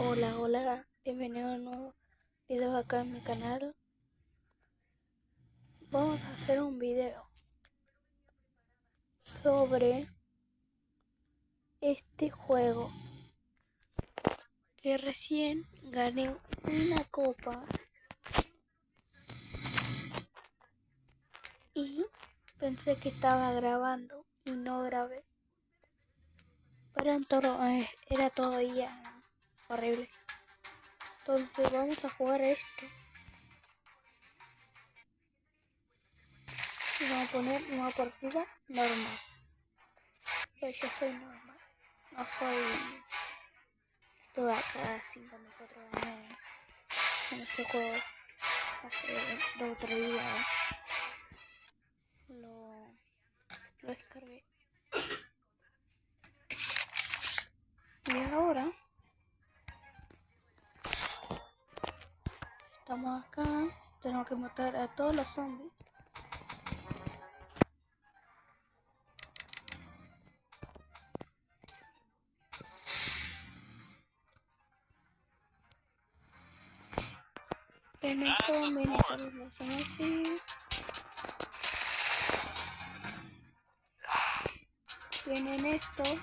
Hola, hola, bienvenido a un nuevo video acá en mi canal. Vamos a hacer un video sobre este juego que recién gané una copa y pensé que estaba grabando y no grabé. Pero era todo ya horrible. Entonces vamos a jugar esto. Y vamos a poner una partida normal. Pues yo soy normal. No soy... Estuve acá 54 años en este juego. Hace 2 o 3 días lo descargué. Y ahora estamos acá. Tenemos que matar a todos los zombies. En el zombie nosotros lo hacemos así. Vienen estos.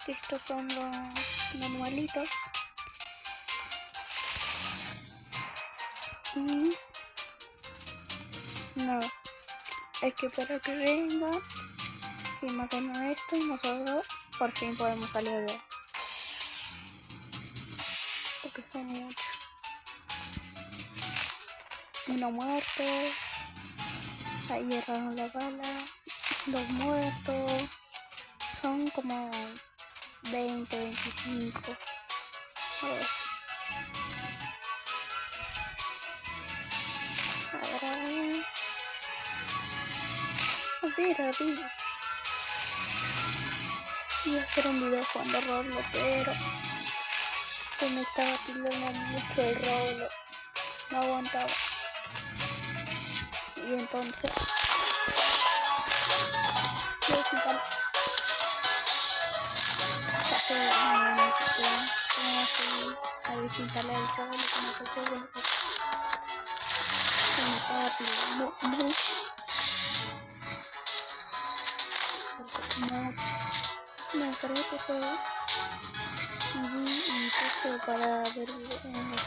Que estos son los manualitos. Y no, es que para que venga y maten a esto, nosotros por fin podemos salir de él. Porque son muchos. Uno muerto. Ahí erraron la bala. 2 muertos. Son como 20, 25. Algo así. Ahora. A ver. Iba a hacer un video jugando Roblox, pero se me estaba pilando mucho el Roblox. No aguantaba. Y entonces. A desinstalar el juego, que no sé qué, se me estaba pilando mucho. Porque no me encargué este juego y puse para ver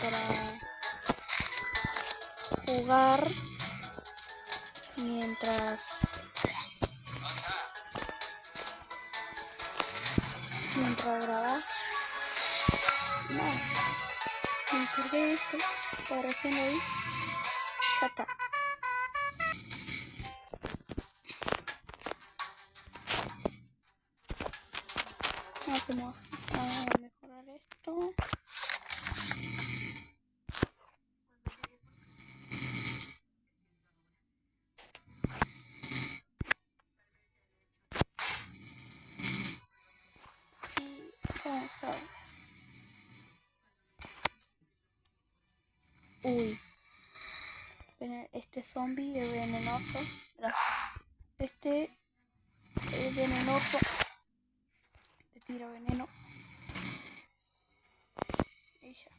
para jugar mientras grababa. No, me encargué de esto, ahora recién lo vi, ya está. Vamos a mejorar esto. Y vamos a ver. Uy, este zombie es venenoso. Este es venenoso. Le tira veneno. Y ya.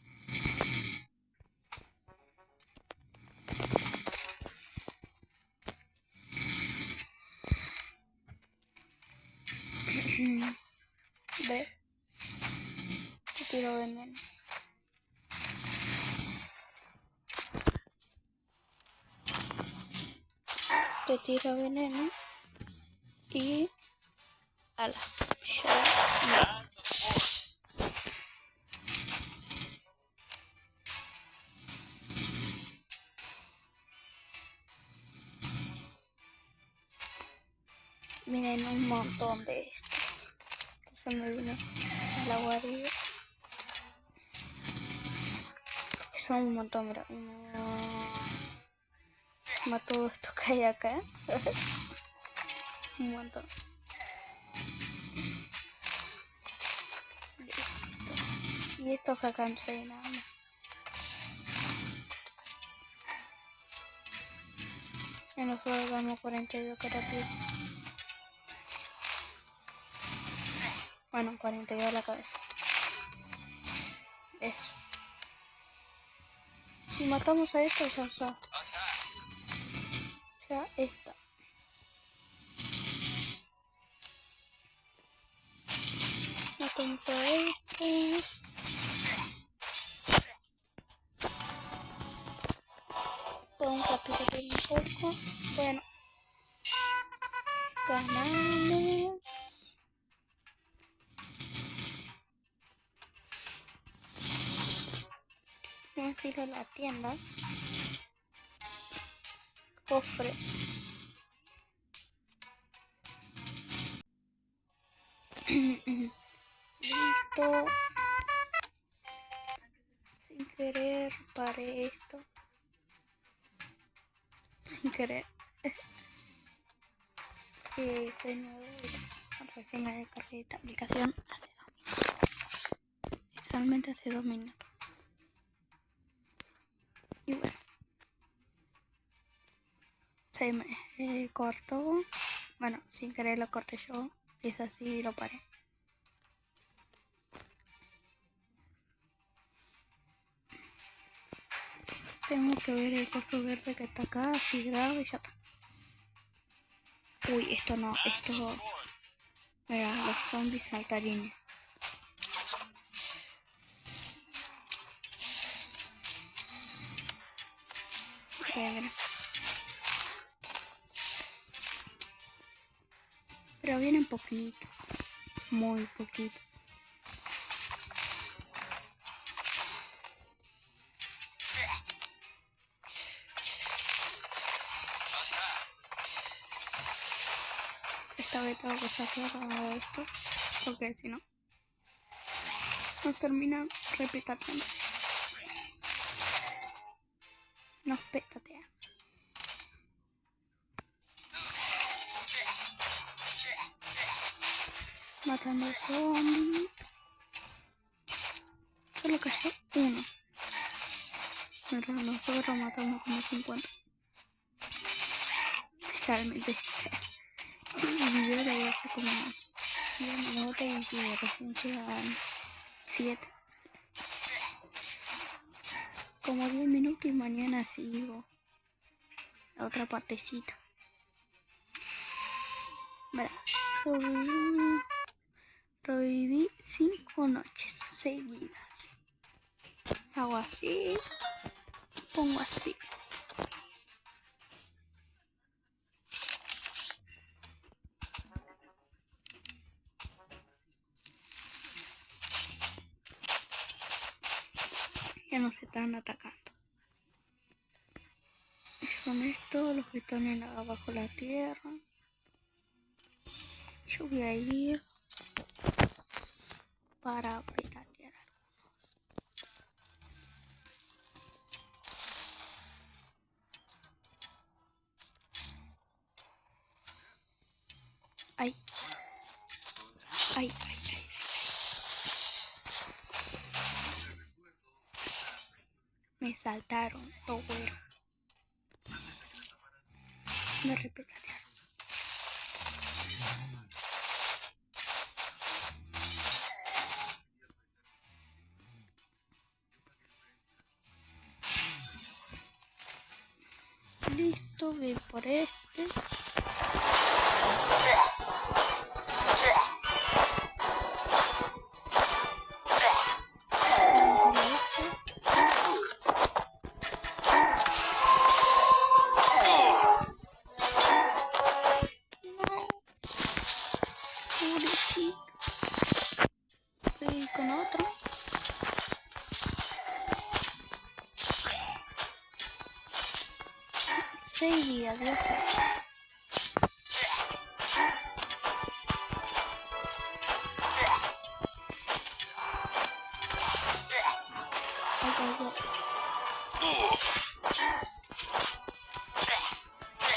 Ve. Le tiro veneno. Te tira veneno. Y ala. Ya no. Miren un montón de estos. Que se me vino a la guardia. Que son un montón, mira. Todo esto que hay acá. Un montón. Listo. Y esto sacándose de nada más. Y nosotros damos 42 carapitos. Bueno, 42 a la cabeza. Eso. Si matamos a esta, ya esta. Matamos a este. Vamos a picar un poco. Bueno. Ganamos. Vamos a ir a la tienda. Cofre. Listo. Sin querer paré esto. Sin querer. Soy nuevo y recién me descargué esta aplicación hace 2 minutos. Realmente hace 2 minutos. Y bueno. Se me cortó. Bueno, sin querer lo corté yo. Y es así y lo paré. Tengo que ver el costo verde que está acá. Así grave y ya está. Uy, esto no. Esto... Mira, los zombies saltarines. Mira. Pero vienen poquito. Muy poquito. Esta vez tengo que sacar esto. Porque si no, nos termina replicando. Nos petatea. Matando a zombies. Solo cayó uno. Pero nosotros matamos como 50. Realmente. El video lo voy a hacer como 10 minutos y recién llegan 7. Como 10 minutos y mañana sigo la otra partecita. Mira, sobreviví 5 noches seguidas. Hago así, pongo así. Ya nos están atacando. Y son estos los que están abajo de la tierra. Yo voy a ir para piratear algunos. Ay. Ay, ay, ay. Me saltaron, bueno. Me repetatearon. Listo, voy por este. Y con otro. Seis días, Dios mío.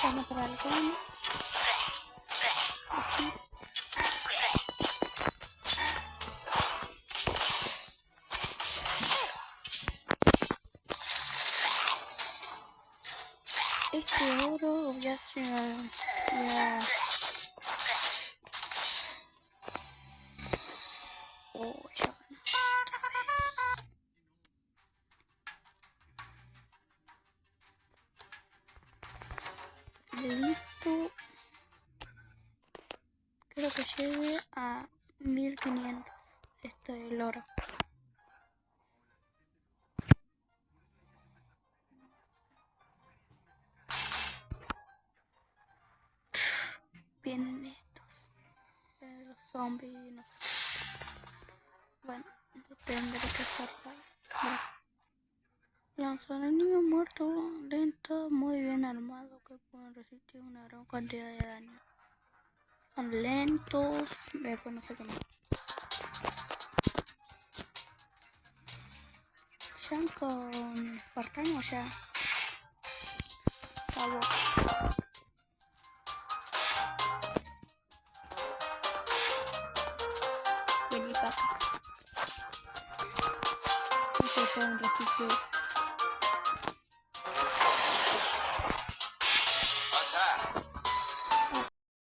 Vamos para el camino. Aquí. Este oro voy a hacer ya. Oh, ya. 500. Esto es el oro. Vienen estos. Los zombies. No sé. Bueno, lo tendré que hacer. Bueno. Lanzar al niño muerto, lento, muy bien armado, que pueden resistir una gran cantidad de daño. Son lentos, después no sé qué más. Ya con Espartano ya. Acabó. Vení para acá. Sí que pueden resistir.